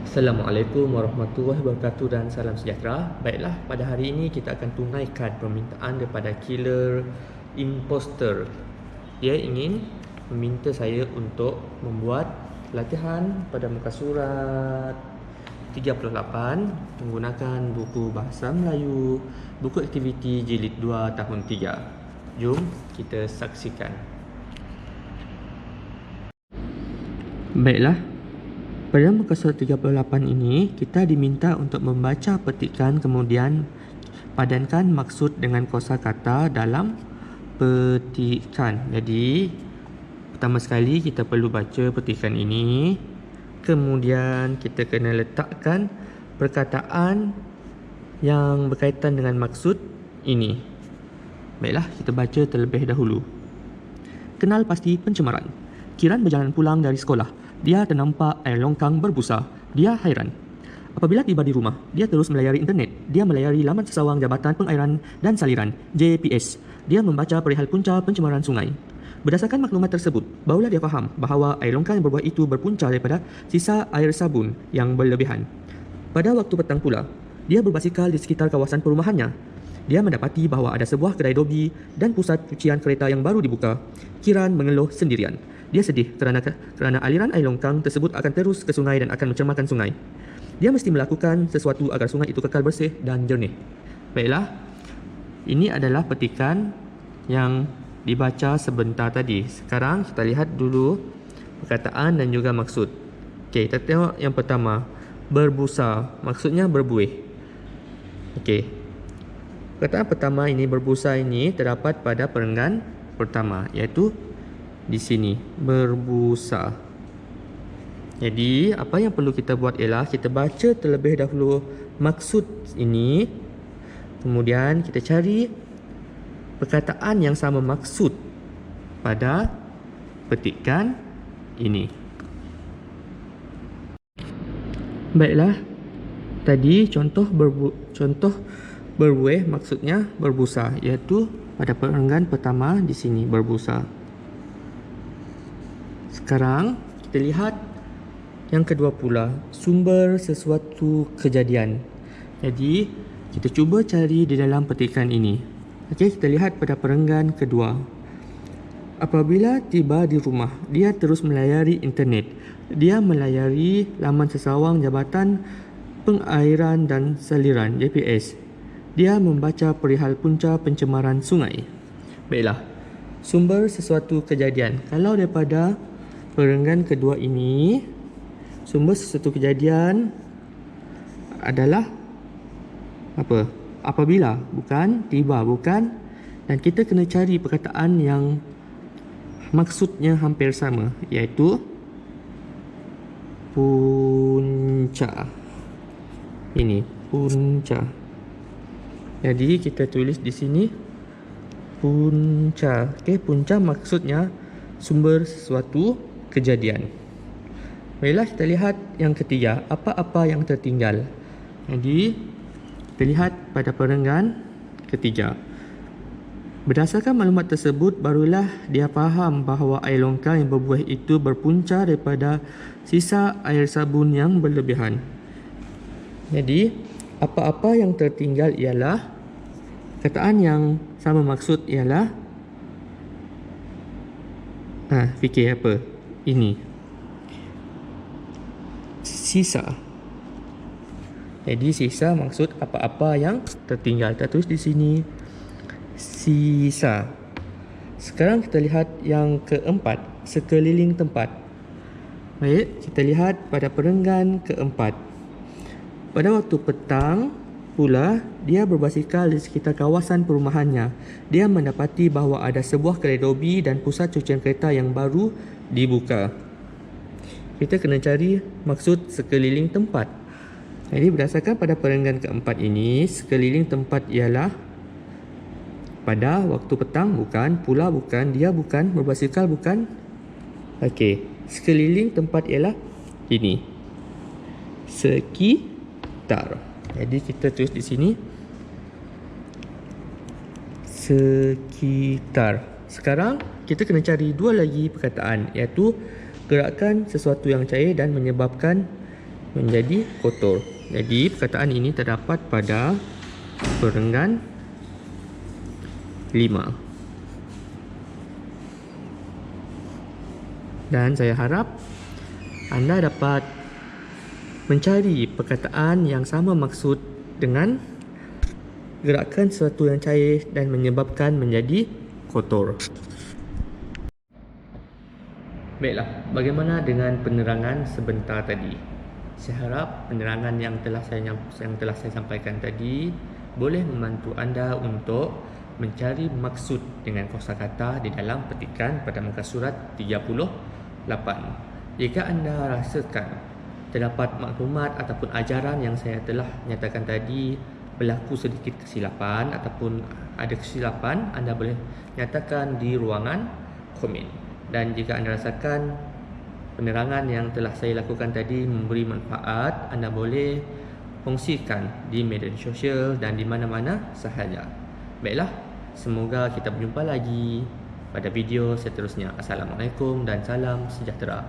Assalamualaikum warahmatullahi wabarakatuh dan salam sejahtera. Baiklah, pada hari ini kita akan tunaikan permintaan daripada killer imposter. Dia ingin meminta saya untuk membuat latihan pada muka surat 38 menggunakan buku Bahasa Melayu, buku aktiviti jilid 2 tahun 3. Jom kita saksikan. Baiklah, pada muka surat 38 ini, kita diminta untuk membaca petikan kemudian padankan maksud dengan kosakata dalam petikan. Jadi, pertama sekali kita perlu baca petikan ini. Kemudian kita kena letakkan perkataan yang berkaitan dengan maksud ini. Baiklah, kita baca terlebih dahulu. Kenal pasti pencemaran. Kiran berjalan pulang dari sekolah. Dia ternampak air longkang berbusa. Dia hairan. Apabila tiba di rumah, dia terus melayari internet. Dia melayari laman sesawang Jabatan Pengairan dan Saliran, JPS. Dia membaca perihal punca pencemaran sungai. Berdasarkan maklumat tersebut, barulah dia faham bahawa air longkang yang berbuah itu berpunca daripada sisa air sabun yang berlebihan. Pada waktu petang pula, dia berbasikal di sekitar kawasan perumahannya. Dia mendapati bahawa ada sebuah kedai dobi dan pusat cucian kereta yang baru dibuka. Kiran mengeluh sendirian. Dia sedih kerana aliran air longkang tersebut akan terus ke sungai dan akan mencemarkan sungai. Dia mesti melakukan sesuatu agar sungai itu kekal bersih dan jernih. Baiklah, ini adalah petikan yang dibaca sebentar tadi. Sekarang kita lihat dulu perkataan dan juga maksud. Okey, kita tengok yang pertama. Berbusa, maksudnya berbuih. Okey. Perkataan pertama ini, berbusa ini terdapat pada perenggan pertama, iaitu di sini, berbusa. Jadi, apa yang perlu kita buat ialah kita baca terlebih dahulu maksud ini. Kemudian kita cari perkataan yang sama maksud pada petikan ini. Baiklah, tadi contoh berbuih maksudnya berbusa, iaitu pada perenggan pertama di sini, berbusa. Sekarang kita lihat yang kedua pula, sumber sesuatu kejadian. Jadi kita cuba cari di dalam petikan ini. Okey, kita lihat pada perenggan kedua. Apabila tiba di rumah, dia terus melayari internet. Dia melayari laman sesawang Jabatan Pengairan dan Saliran, JPS. Dia membaca perihal punca pencemaran sungai. Baiklah, sumber sesuatu kejadian. Kalau daripada perenggan kedua ini, sumber sesuatu kejadian adalah apa? Apabila, bukan tiba, bukan. Dan kita kena cari perkataan yang maksudnya hampir sama, iaitu punca. Ini punca. Jadi kita tulis di sini punca. Okey, punca maksudnya sumber sesuatu kejadian. Baiklah, kita lihat yang ketiga, apa-apa yang tertinggal. Jadi kita lihat pada perenggan ketiga. Berdasarkan maklumat tersebut, barulah dia faham bahawa air longkang yang berbuih itu berpunca daripada sisa air sabun yang berlebihan. Jadi, apa-apa yang tertinggal ialah, perkataan yang sama maksud ialah, fikir apa? Ini. Sisa. Jadi, sisa maksud apa-apa yang tertinggal. Kita tulis di sini, sisa. Sekarang kita lihat yang keempat, sekeliling tempat. Baik, kita lihat pada perenggan keempat. Pada waktu petang pula, dia berbasikal di sekitar kawasan perumahannya. Dia mendapati bahawa ada sebuah kedai dobi dan pusat cucian kereta yang baru dibuka. Kita kena cari maksud sekeliling tempat. Jadi berdasarkan pada perenggan keempat ini, sekeliling tempat ialah pada waktu petang, bukan, pula bukan, dia bukan, berbasikal bukan. Okey, sekeliling tempat ialah ini, sekitar. Jadi kita tulis di sini sekitar. Sekarang kita kena cari dua lagi perkataan, iaitu gerakan sesuatu yang cair dan menjadi kotor. Jadi perkataan ini terdapat pada perenggan 5. Dan saya harap anda dapat mencari perkataan yang sama maksud dengan gerakan sesuatu yang cair dan menyebabkan menjadi kotor. Baiklah, bagaimana dengan penerangan sebentar tadi? Saya harap penerangan yang telah saya sampaikan tadi boleh membantu anda untuk mencari maksud dengan kosakata di dalam petikan pada muka surat 38. Jika anda rasakan terdapat maklumat ataupun ajaran yang saya telah nyatakan tadi berlaku sedikit kesilapan ataupun ada kesilapan, anda boleh nyatakan di ruangan komen. Dan jika anda rasakan penerangan yang telah saya lakukan tadi memberi manfaat, anda boleh kongsikan di media sosial dan di mana-mana sahaja. Baiklah, semoga kita berjumpa lagi pada video seterusnya. Assalamualaikum dan salam sejahtera.